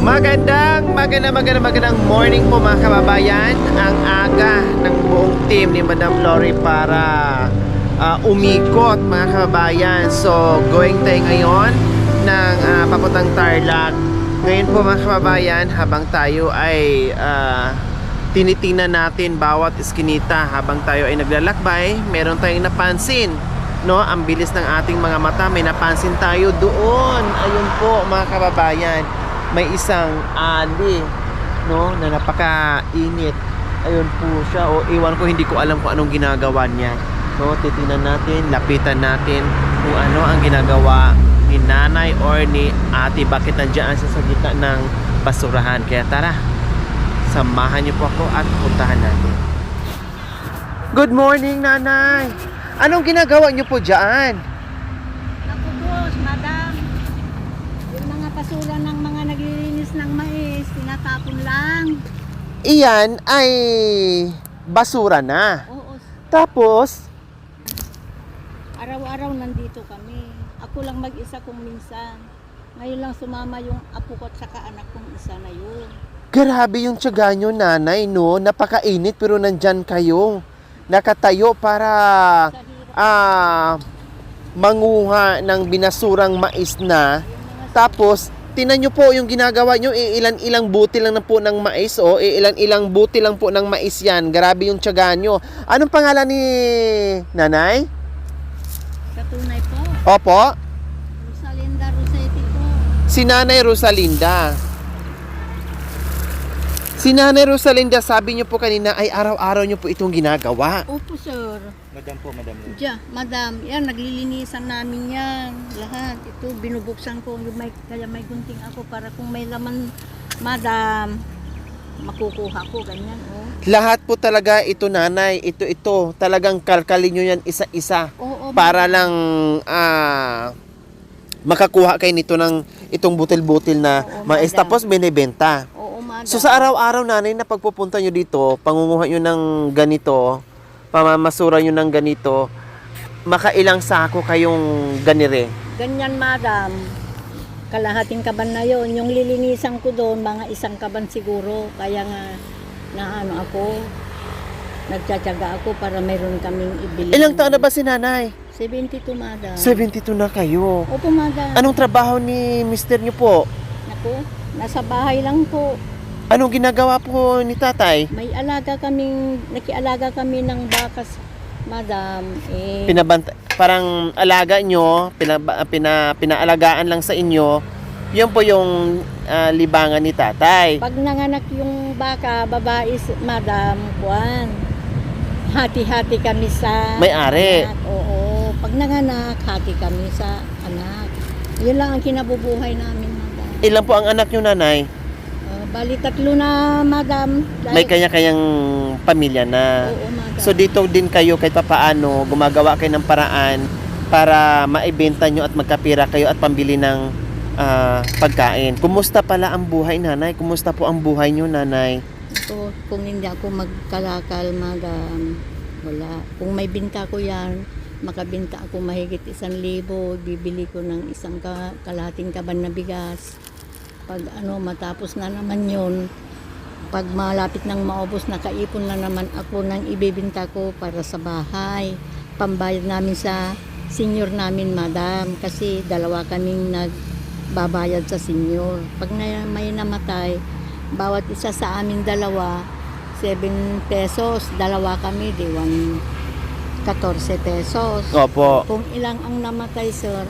Magandang morning po mga kababayan. Ang aga ng buong team ni Madam Lori para umikot mga kababayan. So going tayo ngayon ng papuntang Tarlac. Ngayon po mga kababayan, habang tayo ay tinitingnan natin bawat iskinita, habang tayo ay naglalakbay, meron tayong napansin, no? Ang bilis ng ating mga mata, may napansin tayo doon. Ayun po mga kababayan, may isang ali, no, na napakainit. Ayun po siya. O iwan ko, hindi ko alam kung anong ginagawa niya, no? Titingnan natin, lapitan natin kung ano ang ginagawa ni nanay or ni ate. Bakit nandiyan siya sa gitna ng basurahan? Kaya tara, samahan niyo po ako at puntahan natin. Good morning, nanay. Anong ginagawa niyo po dyan? Naku boss, madam. Yung mga basura ng mga naglilinis ng mais, tinatapon lang. Iyan ay basura na. Oo, Tapos, araw-araw nandito kami. Ako lang mag-isa kung minsan. Ngayon lang sumama yung apo ko at saka anak kong isa na yun. grabe yung tiyaga nyo, nanay, no? Napakainit pero nandyan kayo. Nakatayo para Sa hirap. manguha ng binasurang mais na. Tapos, tinan nyo po yung ginagawa nyo, ilan-ilang butil lang na po ng mais, o ilan-ilang butil lang po ng mais yan. Grabe yung tiyaga nyo. Anong pangalan ni nanay? Sa tunay po. Opo, Rosalinda Rosetti po. si Nanay Rosalinda. Si Nanay Rosalinda, sabi nyo po kanina ay araw-araw nyo po itong ginagawa. Opo sir. Madam po, madam. Madam, yan, naglilinisan namin yan. Lahat. Ito, binubuksan ko. Kaya may gunting ako para kung may laman, madam, makukuha ko. Ganyan, oh. Lahat po talaga ito, nanay. Ito. Talagang kalkalin nyo yan isa-isa. Oo, Para lang makakuha kayo nito ng itong butil-butil na Oo, mais. madam. Tapos binibenta. Oo, madam. So sa araw-araw, nanay, na pagpupunta nyo dito, pangunguha nyo ng ganito, pamamasura nyo ng ganito, makailang sako kayong ganire? Ganyan, madam. Kalahating kaban na yon. Yung lilinisan ko doon, mga isang kaban siguro. Kaya nga, nagtsatsaga ako para mayroon kaming ibili. Ilang taon na ba si nanay? 72, madam. 72 na kayo. Opo, madam. Anong trabaho ni mister nyo po? Naku, nasa bahay lang po. Anong ginagawa po ni tatay? Nakialaga kami ng bakas, madam. Parang alaga nyo, pinaalagaan lang sa inyo, yun po yung libangan ni tatay. Pag nanganak yung baka, babae, madam, kuwan. Hati-hati kami sa May-ari. anak. Oo. Pag nanganak, hati kami sa anak. Yun lang ang kinabubuhay namin, madam. Ilan po ang anak nyo, nanay? Bali 3 na, madam. May kanya-kanyang pamilya na. Oo, madam. So dito din kayo kahit papaano, gumagawa kayo ng paraan para maibenta nyo at magkapira kayo at pambili ng pagkain. Kumusta pala ang buhay, nanay? Kumusta po ang buhay nyo, nanay? Ito, kung hindi ako magkalakal, madam, wala. Kung may binta ko yan, makabinta ako mahigit 1,000, bibili ko ng isang kalahating kaban na bigas. Pag matapos na naman yun, pag malapit nang maubos, nakaipon na naman ako ng ibibinta ko para sa bahay. Pambayad namin sa senior namin, madam, kasi 2 kaming nagbabayad sa senior. Pag may namatay, bawat isa sa amin 2, 7 pesos, 2 kami, di 14 pesos. Opo. Kung ilang ang namatay, sir,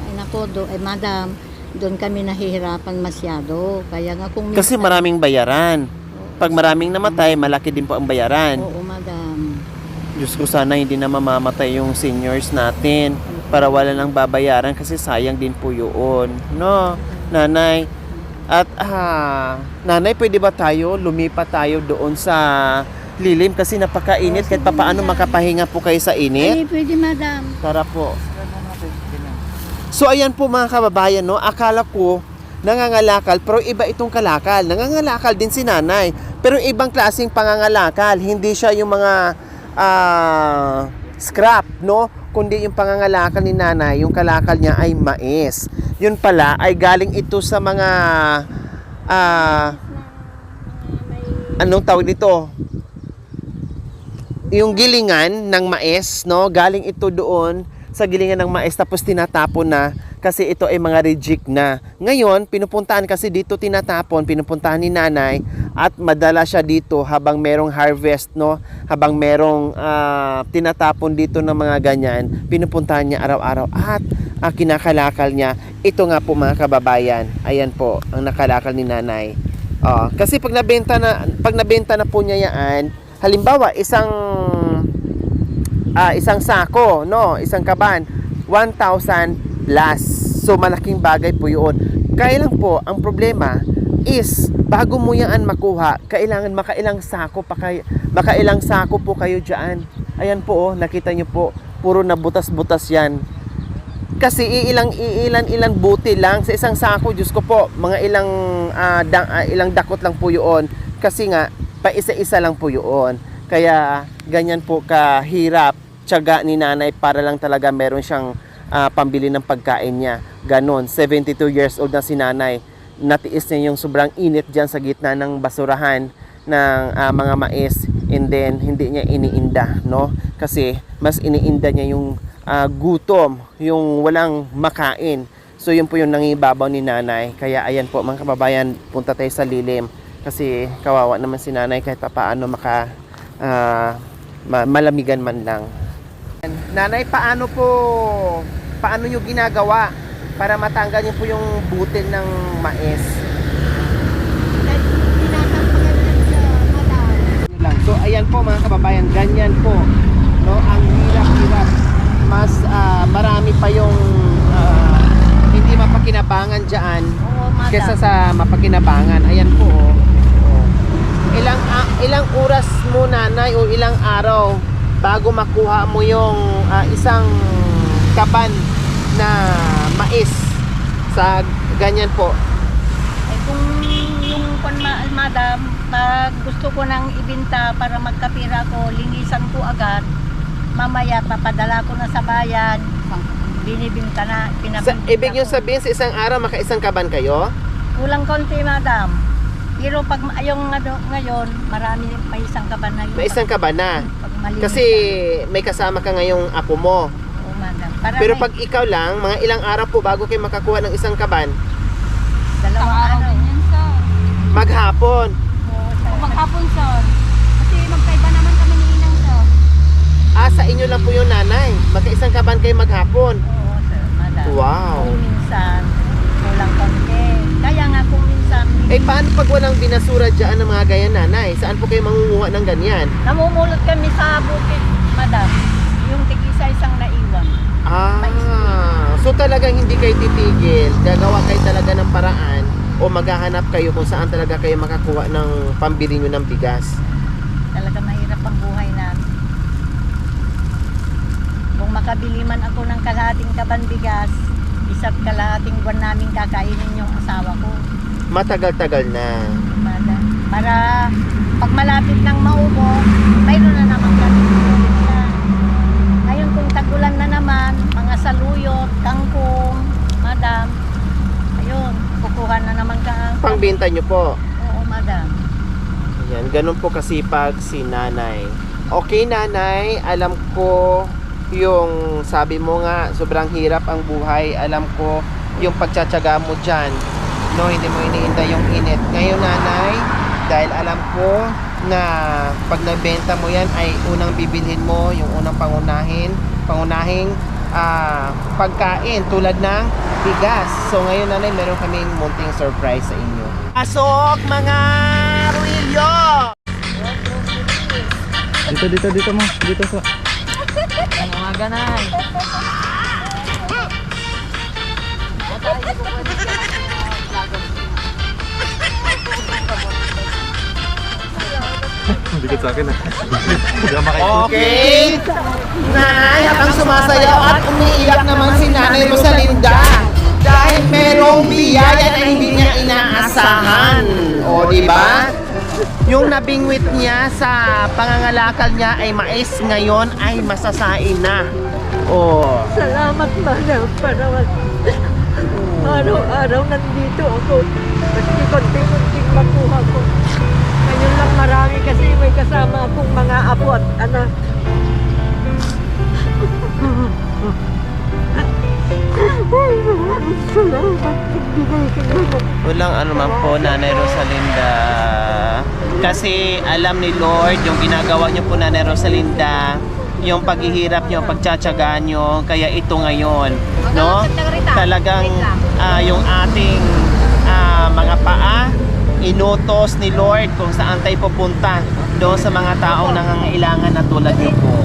madam, doon kami nahihirapan masyado. Kaya nga kung Kasi maraming bayaran. Pag maraming namatay, malaki din po ang bayaran. Oo, madam. Diyos ko, sana hindi na mamamatay yung seniors natin para wala nang babayaran kasi sayang din po yun. No, nanay? At nanay, pwede ba tayo, lumipat tayo doon sa lilim kasi napakainit, kahit papaano makapahinga po kayo sa init? Ay, pwede, madam. Tara po. So ayan po mga kababayan, no? Akala ko nangangalakal, pero iba itong kalakal. Nangangalakal din si nanay, pero ibang klaseng pangangalakal. Hindi siya yung mga scrap, no? Kundi yung pangangalakal ni nanay, yung kalakal niya ay mais. Yun pala ay galing ito sa mga anong tawag dito? Yung gilingan ng mais, no? Galing ito doon sa gilingan ng mais tapos tinatapon na kasi ito ay mga reject na. Ngayon, pinupuntahan kasi dito tinatapon, pinupuntahan ni nanay at madala siya dito habang merong harvest, no? Habang merong tinatapon dito ng mga ganyan, pinupuntahan niya araw-araw at kinakalakal niya. Ito nga po mga kababayan, ayan po ang nakalakal ni nanay. Kasi pag nabenta na po niya yan, halimbawa isang sako, no, isang kaban, 1,000 plus. So malaking bagay po 'yun. Kaya lang po ang problema is bago mo yan makuha, kailangan makailang sako po kayo diyan. Ayan po, nakita niyo po, puro na butas-butas 'yan. Kasi ilan buti lang sa isang sako, Diyos ko po, mga ilang dakot lang po 'yun. Kasi nga pa isa-isa lang po 'yun. Kaya ganyan po kahirap tiyaga ni nanay para lang talaga meron siyang pambili ng pagkain niya. Ganon, 72 years old na si nanay. Natiis niya yung sobrang init dyan sa gitna ng basurahan ng mga mais, and then hindi niya iniinda, no? Kasi mas iniinda niya yung gutom, yung walang makain. So yun po yung nangibabaw ni nanay. Kaya ayan po mga kababayan, punta tayo sa lilim kasi kawawa naman si nanay kahit paano malamigan man lang. Nanay, paano nyo ginagawa para matanggal nyo po yung butil ng mais? So ayan po mga kababayan, ganyan po, no? Ang hirap-hirap. Mas marami pa yung hindi mapakinabangan dyan kesa sa mapakinabangan. Ayan po, ilang oras mo nanay o ilang araw bago makuha mo yung isang kaban na mais sa ganyan po? Kung yung madam, pag gusto ko nang ibenta para magkapira ko, linisan ko agad. Mamaya papadala ko na sa bayan, binibinta na, pinabinta Ibig nyo ko. sabihin sa isang araw makaisang kaban kayo? Kulang konti, madam. Pero pag yung ngayon, marami may isang kaban na yun. May isang kaban na. Pag malinis Kasi may kasama ka ngayong apo mo. Oo, madam. Para Pero pag ikaw lang, mga ilang araw po bago kayo makakuha ng isang kaban? dalawang araw. Maghapon. Maghapon, sir. Kasi magkaiba naman kami ni Inang, sir. Sa inyo lang po yung nanay. Magkaisang kaban kayo maghapon. Oo, sir, madam. Wow. Kung minsan, kulang konti. Kaya nga kung minsan, Paano pag walang binasura dyan ng mga ganyan nanay? Saan po kayo mangunguha ng ganyan? namumulot kami sa bukid, madam. Yung tig-isa isang naiwan. So talagang hindi kayo titigil. Gagawa kayo talaga ng paraan o maghahanap kayo kung saan talaga kayo makakuha ng pambili nyo ng bigas. Talaga mahirap ang buhay namin. Kung makabili man ako ng kalahating kaban bigas, isa't kalahating buwan namin kakainin yung asawa ko. Matagal-tagal na. Madam. Para pag malapit ng maubo, mayroon na naman kami. Ngayon kung tagulan na naman, mga saluyot, kangkong, madam, ayun, kukuha na naman ka. Pangbenta nyo po. Oo, madam. Ayan, ganun po kasipag si nanay. Okay nanay, alam ko yung sabi mo nga, sobrang hirap ang buhay. Alam ko yung pagtsatsaga mo dyan. No, hindi mo iniinda yung init. Ngayon nanay, dahil alam ko na pag nabenta mo yan ay unang bibilhin mo yung unang pangunahing pagkain tulad ng bigas. So ngayon nanay, meron kaming munting surprise sa inyo. Pasok mga Ruilyo! Dito mo. Dito sa... Ano nga ganay? Dikit sa akin ah. Hindi ka Okay! Nanay, habang sumasayaw at umiiyak naman si Nanay Rosalinda dahil merong biyaya na hindi niya inaasahan. O, di ba? Yung nabingwit niya sa pangangalakal niya ay mais, ngayon ay masasain na. O. Salamat, madam, para Araw-araw nandito ako. Kasi konting-konting makuha ko. Ngayon lang marami kasi may kasama akong mga apo at anak. Walang ano man po, Nanay Rosalinda. Kasi alam ni Lord yung ginagawa niyo po, Nanay Rosalinda, yung paghihirap niyo, pagtsatsagaan niyo, kaya ito ngayon, no? Talagang yung ating mga paa, inutos ni Lord kung saan tayo pupunta doon sa mga taong nangangailangan na tulad niyo po.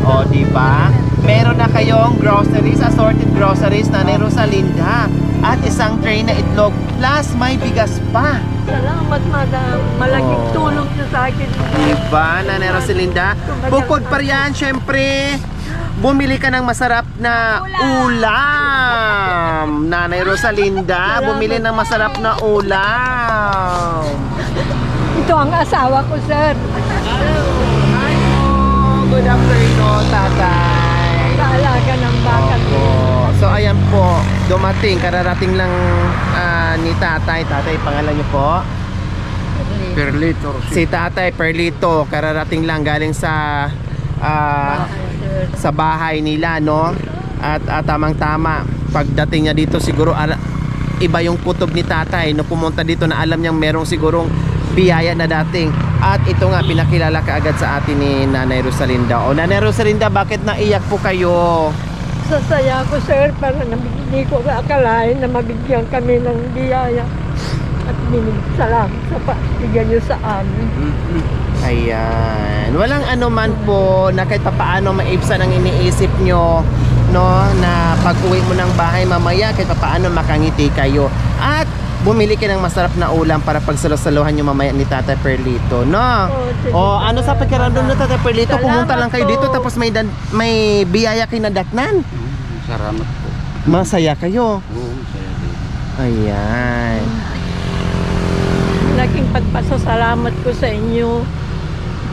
O, di ba? Meron na kayong groceries, assorted groceries, Nanay Rosalinda. At isang tray na itlog, plus may bigas pa. Salamat, madam. Malaking Oh. tulong niyo sa akin. Diba, Nanay Rosalinda? Bukod pa riyan, syempre, bumili ka ng masarap na ulam. Nanay Rosalinda, bumili ng masarap na ulam. Ito ang asawa ko, sir. Good afternoon, tatay. Kaalaga ng baka. Opo. So, ayan po, dumating, kararating lang ni tatay. Tatay, pangalan niyo po? Perlito. Si Tatay Perlito, kararating lang galing sa bahay nila, no? At tamang-tama, pagdating niya dito siguro iba yung kutob ni Tatay no, pumunta dito na alam niyang merong sigurong biyaya na dating. At ito nga, pinakilala kaagad sa atin ni Nanay Rosalinda. O Nanay Rosalinda, bakit naiyak po kayo? Sasaya ko, sir, para hindi ko akalain na mabigyan kami ng biyaya. At salamat sa pagbigyan niyo sa amin. Ayan. Walang anuman po na kahit papaano maibsan ang iniisip nyo, no, na pag-uwi mo ng bahay mamaya kahit papaano makangiti kayo. At bumili ka ng masarap na ulam para pagsalusaluhan nyo mamaya ni Tata Perlito, no? Sige. Ano sa pagkaramdam ni Tata Perlito? Salamat Pumunta lang kayo po. dito tapos may biyaya kayo na datnan. Salamat po. Masaya kayo. Oo, masaya din. Ayan. Laking pagpasasalamat ko sa inyo,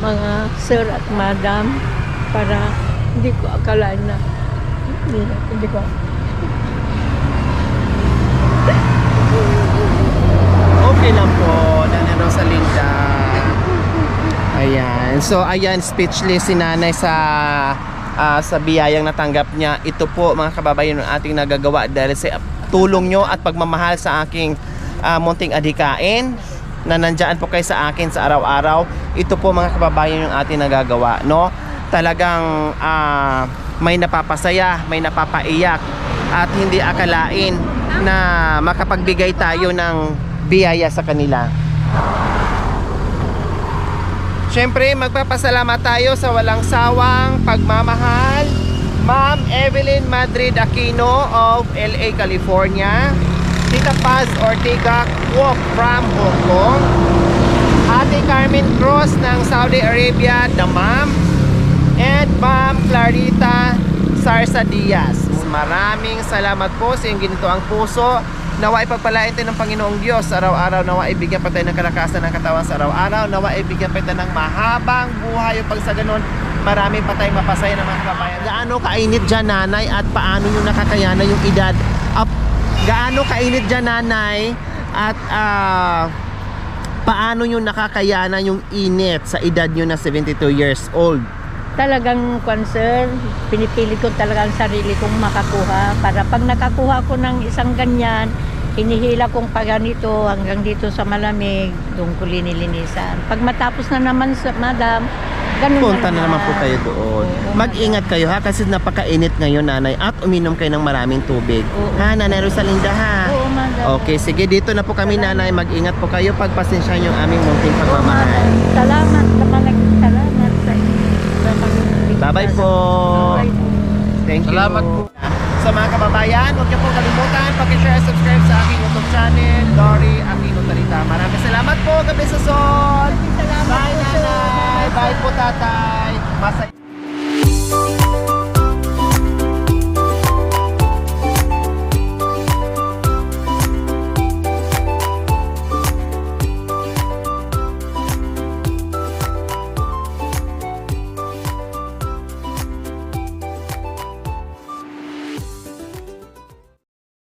mga sir at madam, para hindi ko akalain na hindi ko. Okay lang po, Nanay Rosalinda. Ayan. So, ayan, speechless si Nanay sa biyayang natanggap niya. Ito po, mga kababayan, ang ating nagagawa dahil sa tulong nyo at pagmamahal sa aking munting adhikain na nandyan po kayo sa akin sa araw-araw. Ito po, mga kababayan, yung ating nagagawa, no? Talagang may napapasaya, may napapaiyak at hindi akalain na makapagbigay tayo ng biyaya sa kanila. Siyempre, magpapasalamat tayo sa walang sawang pagmamahal Ma'am Evelyn Madrid Aquino of LA, California, Tita Paz Ortega Kwok from Hong Kong, Ate Carmen Cruz ng Saudi Arabia, Damam, and Ma'am Clarita Sarsa Diaz. Maraming salamat po sa iyong ginitoang puso. Nawa ipagpalain tayo ng Panginoong Diyos araw-araw. Nawa ibigyan pa tayo ng kalakasan ng katawan sa araw-araw. Nawa ibigyan pa tayo ng mahabang buhay upang sa ganun marami pa tayong mapasaya ng mga kabayan. Gaano kainit dyan, Nanay, at paano yung nakakayanan yung edad? Gaano kainit dyan, Nanay, at paano yung nakakayanan yung init sa edad nyo na 72 years old? Talagang concern, pinipili ko talaga ang sarili kong makakuha para pag nakakuha ko ng isang ganyan, hinihila kong pa ganito hanggang dito sa malamig, doon ko linilinisan. Pag matapos na naman sa madam, ganun Punta na naman po kayo doon. Oo, Mag-ingat kayo ha, kasi napakainit ngayon, Nanay, at uminom kayo ng maraming tubig. Oo. Ha, Nanay Rosalinda, ha? Oo, madam. Okay, sige, dito na po kami, Nanay. Mag-ingat po kayo. Pagpasensya yung aming munting Oo, pagmamahal. madam. Salamat, malaking salamat sa inyo. Bye-bye po. Thank you. Salamat po. Sa mga kababayan, huwag niyo po kalimutan pag-share at subscribe sa aking YouTube channel, Dory Aquino Tarita. Maraming salamat po, gabi sa sol. Bye, Nanay. Bye po, Tatay. Masaya.